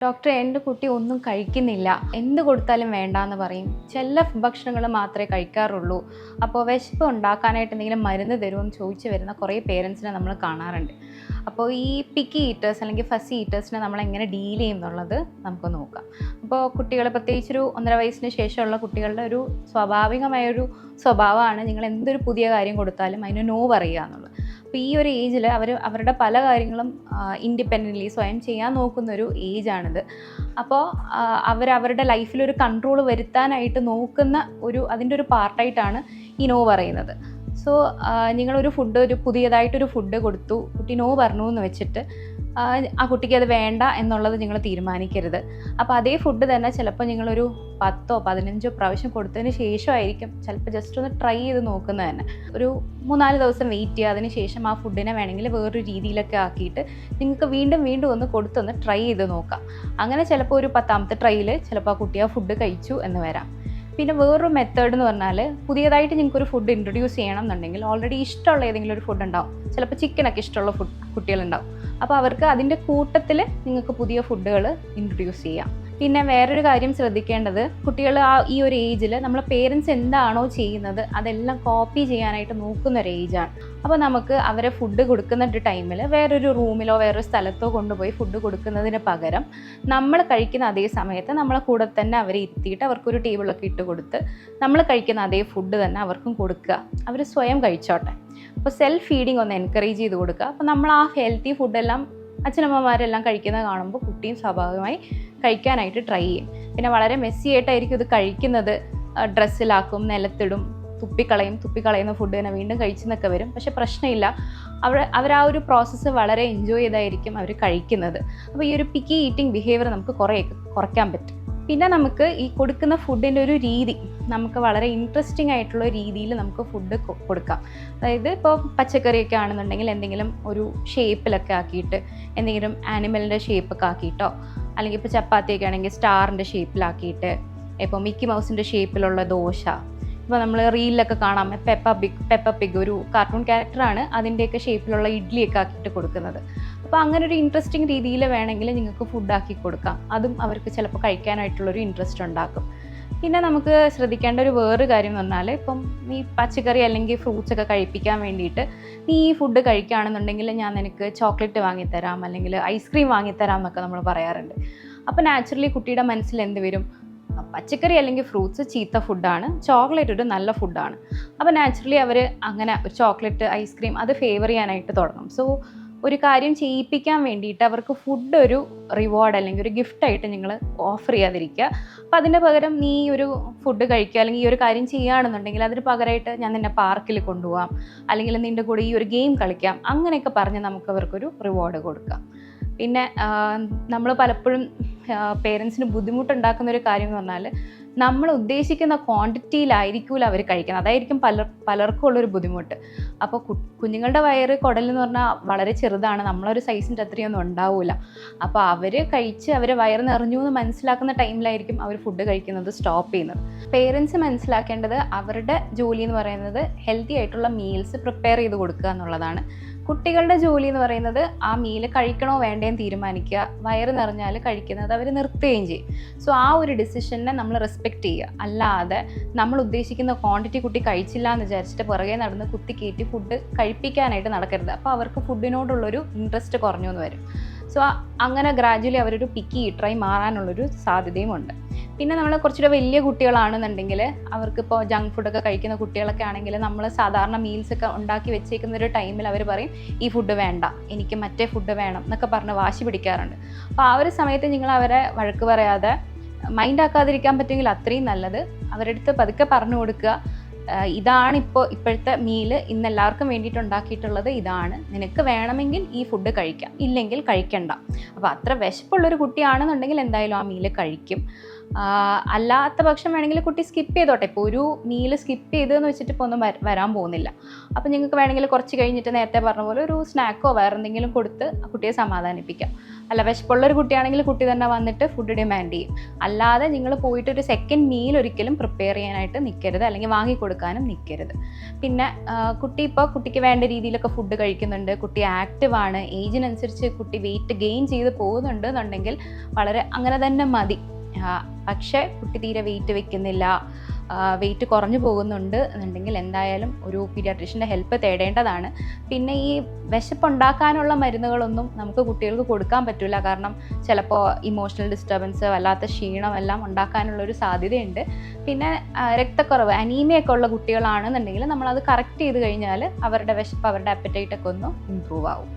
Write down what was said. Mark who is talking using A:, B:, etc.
A: ഡോക്ടറെ, എൻ്റെ കുട്ടി ഒന്നും കഴിക്കുന്നില്ല, എന്ത് കൊടുത്താലും വേണ്ടാന്ന് പറയും, ചില ഭക്ഷണങ്ങൾ മാത്രമേ കഴിക്കാറുള്ളൂ, അപ്പോൾ വിശപ്പ് ഉണ്ടാക്കാനായിട്ട് എന്തെങ്കിലും മരുന്ന് തരുമെന്ന് ചോദിച്ചു വരുന്ന കുറേ പേരൻസിനെ നമ്മൾ കാണാറുണ്ട്. അപ്പോൾ ഈ പിക്കി ഈറ്റേഴ്സ് അല്ലെങ്കിൽ ഫസി ഈറ്റേഴ്സിനെ നമ്മൾ എങ്ങനെ ഡീൽ ചെയ്യും എന്നുള്ളത് നമുക്ക് നോക്കാം. അപ്പോൾ കുട്ടികൾ, പ്രത്യേകിച്ചൊരു 1.5 വയസ്സിന് ശേഷമുള്ള കുട്ടികളുടെ ഒരു സ്വാഭാവികമായൊരു സ്വഭാവമാണ് നിങ്ങൾ എന്തൊരു പുതിയ കാര്യം കൊടുത്താലും അതിന് നോ പറയുക എന്നുള്ളത്. അപ്പോൾ ഈ ഒരു ഏജിൽ അവരുടെ പല കാര്യങ്ങളും ഇൻഡിപെൻഡൻ്റ്ലി സ്വയം ചെയ്യാൻ നോക്കുന്നൊരു ഏജാണിത്. അപ്പോൾ അവരുടെ ലൈഫിലൊരു കൺട്രോൾ വരുത്താനായിട്ട് നോക്കുന്ന അതിൻ്റെ ഒരു പാർട്ടായിട്ടാണ് ഈ നോ പറയുന്നത്. സോ നിങ്ങളൊരു പുതിയതായിട്ടൊരു ഫുഡ് കൊടുത്തു, കുട്ടി നോ പറഞ്ഞു എന്ന് വെച്ചിട്ട് ആ കുട്ടിക്ക് അത് വേണ്ട എന്നുള്ളത് നിങ്ങൾ തീരുമാനിക്കരുത്. അപ്പോൾ അതേ ഫുഡ് തന്നെ ചിലപ്പോൾ നിങ്ങളൊരു 10 or 15 പ്രാവശ്യം കൊടുത്തതിന് ശേഷമായിരിക്കും ചിലപ്പോൾ ജസ്റ്റ് ഒന്ന് ട്രൈ ചെയ്ത് നോക്കുന്നത് തന്നെ. ഒരു 3-4 ദിവസം വെയിറ്റ് ചെയ്യുക. അതിന് ശേഷം ആ ഫുഡിനെ വേണമെങ്കിൽ വേറൊരു രീതിയിലൊക്കെ ആക്കിയിട്ട് നിങ്ങൾക്ക് വീണ്ടും ഒന്ന് കൊടുത്തൊന്ന് ട്രൈ ചെയ്ത് നോക്കാം. അങ്ങനെ ചിലപ്പോൾ ഒരു 10ാമത്തെ ട്രൈയിൽ ചിലപ്പോൾ ആ കുട്ടി ആ ഫുഡ് കഴിച്ചു എന്ന് വരാം. പിന്നെ വേറൊരു മെത്തേഡ് എന്ന് പറഞ്ഞാൽ, പുതിയതായിട്ട് നിങ്ങൾക്കൊരു ഫുഡ് ഇൻട്രൊഡ്യൂസ് ചെയ്യണം എന്നുണ്ടെങ്കിൽ ഓൾറെഡി ഇഷ്ടമുള്ള ഏതെങ്കിലും ഒരു ഫുഡ് ഉണ്ടാവും. ചിലപ്പോൾ ചിക്കനൊക്കെ ഇഷ്ടമുള്ള കുട്ടികളുണ്ടാവും. അപ്പോൾ അവർക്ക് അതിൻ്റെ കൂട്ടത്തിൽ നിങ്ങൾക്ക് പുതിയ ഫുഡുകൾ ഇൻട്രൊഡ്യൂസ് ചെയ്യാം. പിന്നെ വേറൊരു കാര്യം ശ്രദ്ധിക്കേണ്ടത്, കുട്ടികൾ ഈ ഒരു ഏജിൽ നമ്മളെ പേരൻസ് എന്താണോ ചെയ്യുന്നത് അതെല്ലാം കോപ്പി ചെയ്യാനായിട്ട് നോക്കുന്ന ഒരു ഏജാണ്. അപ്പോൾ നമുക്ക് അവരെ ഫുഡ് കൊടുക്കുന്ന ടൈമിൽ വേറൊരു റൂമിലോ വേറൊരു സ്ഥലത്തോ കൊണ്ടുപോയി ഫുഡ് കൊടുക്കുന്നതിന് പകരം നമ്മൾ കഴിക്കുന്ന അതേ സമയത്ത് നമ്മളെ കൂടെ തന്നെ അവരെ ഇരുത്തിയിട്ട് അവർക്കൊരു ടേബിളൊക്കെ ഇട്ട് കൊടുത്ത് നമ്മൾ കഴിക്കുന്ന അതേ ഫുഡ് തന്നെ അവർക്കും കൊടുക്കുക. അവർ സ്വയം കഴിച്ചോട്ടെ. അപ്പോൾ സെൽഫ് ഫീഡിങ് ഒന്ന് എൻകറേജ് ചെയ്ത് കൊടുക്കുക. അപ്പോൾ നമ്മൾ ആ ഹെൽത്തി ഫുഡെല്ലാം അച്ഛനമ്മമാരെല്ലാം കഴിക്കുന്നത് കാണുമ്പോൾ കുട്ടിയും സ്വാഭാവികമായി കഴിക്കാനായിട്ട് ട്രൈ ചെയ്യും. പിന്നെ വളരെ മെസ്സി ആയിട്ടായിരിക്കും ഇത് കഴിക്കുന്നത്. ഡ്രസ്സിലാക്കും, നിലത്തിടും, തുപ്പിക്കളയുന്ന ഫുഡ് തന്നെ വീണ്ടും കഴിച്ചെന്നൊക്കെ വരും. പക്ഷെ പ്രശ്നമില്ല, അവർ ആ ഒരു പ്രോസസ്സ് വളരെ എൻജോയ് ചെയ്തായിരിക്കും അവർ കഴിക്കുന്നത്. അപ്പോൾ ഈ ഒരു പിക്കി ഈറ്റിംഗ് ബിഹേവിയർ നമുക്ക് കുറയ്ക്കാൻ പറ്റും. പിന്നെ നമുക്ക് ഈ കൊടുക്കുന്ന ഫുഡിൻ്റെ ഒരു രീതി നമുക്ക് വളരെ ഇൻട്രസ്റ്റിംഗ് ആയിട്ടുള്ള രീതിയിൽ നമുക്ക് ഫുഡ് കൊടുക്കാം. അതായത് ഇപ്പോൾ പച്ചക്കറിയൊക്കെ ആണെന്നുണ്ടെങ്കിൽ എന്തെങ്കിലും ഒരു ഷേപ്പിലൊക്കെ ആക്കിയിട്ട്, എന്തെങ്കിലും ആനിമലിൻ്റെ ഷേപ്പൊക്കെ ആക്കിയിട്ടോ, അല്ലെങ്കിൽ ഇപ്പോൾ ചപ്പാത്തിയൊക്കെ ആണെങ്കിൽ സ്റ്റാറിൻ്റെ ഷേപ്പിലാക്കിയിട്ട്, ഇപ്പോൾ മിക്കി മൗസിൻ്റെ ഷേപ്പിലുള്ള ദോശ, ഇപ്പോൾ നമ്മൾ റീലിലൊക്കെ കാണാം പെപ്പ പിഗ് ഒരു കാർട്ടൂൺ ക്യാരക്ടറാണ്, അതിൻ്റെയൊക്കെ ഷേപ്പിലുള്ള ഇഡ്ഡലിയൊക്കെ ആക്കിയിട്ട് കൊടുക്കുന്നത്. അപ്പോൾ അങ്ങനെ ഒരു ഇൻട്രസ്റ്റിംഗ് രീതിയിൽ വേണമെങ്കിൽ നിങ്ങൾക്ക് ഫുഡാക്കി കൊടുക്കാം. അതും അവർക്ക് ചിലപ്പോൾ കഴിക്കാനായിട്ടുള്ളൊരു ഇൻട്രസ്റ്റ് ഉണ്ടാക്കും. പിന്നെ നമുക്ക് ശ്രദ്ധിക്കേണ്ട വേറൊരു കാര്യം എന്ന് പറഞ്ഞാൽ, ഇപ്പം ഈ പച്ചക്കറി അല്ലെങ്കിൽ ഫ്രൂട്ട്സ് ഒക്കെ കഴിപ്പിക്കാൻ വേണ്ടിയിട്ട് നീ ഈ ഫുഡ് കഴിക്കുകയാണെന്നുണ്ടെങ്കിൽ ഞാൻ നിനക്ക് ചോക്ലേറ്റ് വാങ്ങിത്തരാം അല്ലെങ്കിൽ ഐസ്ക്രീം വാങ്ങിത്തരാം എന്നൊക്കെ നമ്മൾ പറയാറുണ്ട്. അപ്പോൾ നാച്ചുറലി കുട്ടിയുടെ മനസ്സിൽ എന്ത് വരും? പച്ചക്കറി അല്ലെങ്കിൽ ഫ്രൂട്ട്സ് ചീത്ത ഫുഡാണ്, ചോക്ലേറ്റ് ഒരു നല്ല ഫുഡാണ്. അപ്പോൾ നാച്ചുറലി അവർ അങ്ങനെ ഒരു ചോക്ലേറ്റ്, ഐസ്ക്രീം അത് ഫേവർ ചെയ്യാനായിട്ട് തുടങ്ങും. സോ ഒരു കാര്യം ചെയ്യിപ്പിക്കാൻ വേണ്ടിയിട്ട് അവർക്ക് ഫുഡ് ഒരു റിവാർഡ് അല്ലെങ്കിൽ ഒരു ഗിഫ്റ്റായിട്ട് നിങ്ങൾ ഓഫർ ചെയ്യാതിരിക്കുക. അപ്പോൾ അതിൻ്റെ പകരം നീ ഒരു ഫുഡ് കഴിക്കുക അല്ലെങ്കിൽ ഈ ഒരു കാര്യം ചെയ്യുകയാണെന്നുണ്ടെങ്കിൽ അതിന് പകരമായിട്ട് ഞാൻ നിന്നെ പാർക്കിൽ കൊണ്ടുപോകാം, അല്ലെങ്കിൽ നിൻ്റെ കൂടെ ഈ ഒരു ഗെയിം കളിക്കാം, അങ്ങനെയൊക്കെ പറഞ്ഞ് നമുക്ക് അവർക്കൊരു റിവാർഡ് കൊടുക്കാം. പിന്നെ നമ്മൾ പലപ്പോഴും പേരൻസിന് ബുദ്ധിമുട്ടുണ്ടാക്കുന്ന ഒരു കാര്യം എന്ന് പറഞ്ഞാൽ, നമ്മൾ ഉദ്ദേശിക്കുന്ന ക്വാണ്ടിറ്റിയിലായിരിക്കില്ല അവർ കഴിക്കുന്നത്. അതായിരിക്കും പലർക്കും ഉള്ളൊരു ബുദ്ധിമുട്ട്. അപ്പോൾ കുഞ്ഞുങ്ങളുടെ വയറ്, കുടലെന്ന് പറഞ്ഞാൽ വളരെ ചെറുതാണ്, നമ്മളൊരു സൈസിൻ്റെ അത്രയൊന്നും ഉണ്ടാവില്ല. അപ്പോൾ അവർ കഴിച്ച് അവരെ വയറ് നിറഞ്ഞു എന്ന് മനസ്സിലാക്കുന്ന ടൈമിലായിരിക്കും അവർ ഫുഡ് കഴിക്കുന്നത് സ്റ്റോപ്പ് ചെയ്യുന്നത്. പേരൻസ് മനസ്സിലാക്കേണ്ടത് അവരുടെ ജോലി എന്ന് പറയുന്നത് ഹെൽത്തി ആയിട്ടുള്ള മീൽസ് പ്രിപ്പയർ ചെയ്ത് കൊടുക്കുക എന്നുള്ളതാണ്. കുട്ടികളുടെ ജോലി എന്ന് പറയുന്നത് ആ മീൽ കഴിക്കണോ വേണ്ടേന്ന് തീരുമാനിക്കുക, വയറ് നിറഞ്ഞാൽ കഴിക്കുന്നത് അവർ നിർത്തുകയും ചെയ്യും. സോ ആ ഒരു ഡിസിഷനെ നമ്മൾ റെസ്പെക്റ്റ് ചെയ്യുക. അല്ലാതെ നമ്മൾ ഉദ്ദേശിക്കുന്ന ക്വാണ്ടിറ്റി കുട്ടി കഴിച്ചില്ല എന്ന് വിചാരിച്ചിട്ട് പുറകെ നടന്ന് കുത്തിക്കയറ്റി ഫുഡ് കഴിപ്പിക്കാനായിട്ട് നടക്കരുത്. അപ്പോൾ അവർക്ക് ഫുഡിനോടുള്ളൊരു ഇൻട്രസ്റ്റ് കുറഞ്ഞു എന്ന് വരും. സോ അങ്ങനെ ഗ്രാജുവലി അവരൊരു പിക്കി ഈറ്ററായി മാറാനുള്ളൊരു സാധ്യതയും ഉണ്ട്. പിന്നെ നമ്മൾ കുറച്ചുകൂടെ വലിയ കുട്ടികളാണെന്നുണ്ടെങ്കിൽ, അവർക്കിപ്പോൾ ജങ്ക് ഫുഡൊക്കെ കഴിക്കുന്ന കുട്ടികളൊക്കെ ആണെങ്കിൽ നമ്മൾ സാധാരണ മീൽസൊക്കെ ഉണ്ടാക്കി വെച്ചേക്കുന്ന ഒരു ടൈമിൽ അവർ പറയും ഈ ഫുഡ് വേണ്ട, എനിക്ക് മറ്റേ ഫുഡ് വേണം എന്നൊക്കെ പറഞ്ഞ് വാശി പിടിക്കാറുണ്ട്. അപ്പോൾ ആ ഒരു സമയത്ത് നിങ്ങൾ അവരെ വഴക്ക് പറയാതെ മൈൻഡ് ആക്കാതിരിക്കാൻ പറ്റുമെങ്കിൽ അത്രയും നല്ലത്. അവരുടെ അടുത്ത് പതുക്കെ പറഞ്ഞു കൊടുക്കുക, ഇതാണ് ഇപ്പോഴത്തെ മീല്, ഇന്ന് എല്ലാവർക്കും വേണ്ടിയിട്ട് ഉണ്ടാക്കിയിട്ടുള്ളത് ഇതാണ്, നിനക്ക് വേണമെങ്കിൽ ഈ ഫുഡ് കഴിക്കാം, ഇല്ലെങ്കിൽ കഴിക്കണ്ട. അപ്പോൾ അത്ര വിശപ്പുള്ളൊരു കുട്ടിയാണെന്നുണ്ടെങ്കിൽ എന്തായാലും ആ മീല് കഴിക്കും. അല്ലാത്ത പക്ഷം വേണമെങ്കിൽ കുട്ടി സ്കിപ്പ് ചെയ്തോട്ടെ. ഇപ്പോൾ ഒരു മീൽ സ്കിപ്പ് ചെയ്തെന്ന് വെച്ചിട്ട് ഇപ്പോൾ ഒന്നും വരാൻ പോകുന്നില്ല. അപ്പോൾ നിങ്ങൾക്ക് വേണമെങ്കിൽ കുറച്ച് കഴിഞ്ഞിട്ട് നേരത്തെ പറഞ്ഞ പോലെ ഒരു സ്നാക്കോ വേറെ എന്തെങ്കിലും കൊടുത്ത് കുട്ടിയെ സമാധാനിപ്പിക്കാം. അല്ല, വിശപ്പുള്ളൊരു കുട്ടിയാണെങ്കിൽ കുട്ടി തന്നെ വന്നിട്ട് ഫുഡ് ഡിമാൻഡ് ചെയ്യും. അല്ലാതെ നിങ്ങൾ പോയിട്ട് ഒരു സെക്കൻഡ് മീൽ ഒരിക്കലും പ്രിപ്പയർ ചെയ്യാനായിട്ട് നിൽക്കരുത്, അല്ലെങ്കിൽ വാങ്ങിക്കൊടുക്കാനും നിൽക്കരുത്. പിന്നെ കുട്ടിക്ക് വേണ്ട രീതിയിലൊക്കെ ഫുഡ് കഴിക്കുന്നുണ്ട്, കുട്ടി ആക്റ്റീവാണ്, ഏജിനനുസരിച്ച് കുട്ടി വെയിറ്റ് ഗെയിൻ ചെയ്ത് പോകുന്നുണ്ട് എന്നുണ്ടെങ്കിൽ വളരെ അങ്ങനെ തന്നെ മതി. പക്ഷേ കുട്ടി തീരെ വെയിറ്റ് വെക്കുന്നില്ല, വെയിറ്റ് കുറഞ്ഞു പോകുന്നുണ്ട് എന്നുണ്ടെങ്കിൽ എന്തായാലും ഒരു പീഡിയാട്രീഷ്യൻ്റെ ഹെൽപ്പ് തേടേണ്ടതാണ്. പിന്നെ ഈ വിശപ്പുണ്ടാക്കാനുള്ള മരുന്നുകളൊന്നും നമുക്ക് കുട്ടികൾക്ക് കൊടുക്കാൻ പറ്റില്ല. കാരണം ചിലപ്പോൾ ഇമോഷണൽ ഡിസ്റ്റർബൻസ്, വല്ലാത്ത ക്ഷീണം എല്ലാം ഉണ്ടാക്കാനുള്ളൊരു സാധ്യതയുണ്ട്. പിന്നെ രക്തക്കുറവ്, അനീമിയൊക്കെ ഉള്ള കുട്ടികളാണെന്നുണ്ടെങ്കിൽ നമ്മളത് കറക്റ്റ് ചെയ്ത് കഴിഞ്ഞാൽ അവരുടെ വിശപ്പ്, അവരുടെ അപ്പറ്റൈറ്റൊക്കെ ഒന്ന് ഇമ്പ്രൂവ് ആവും.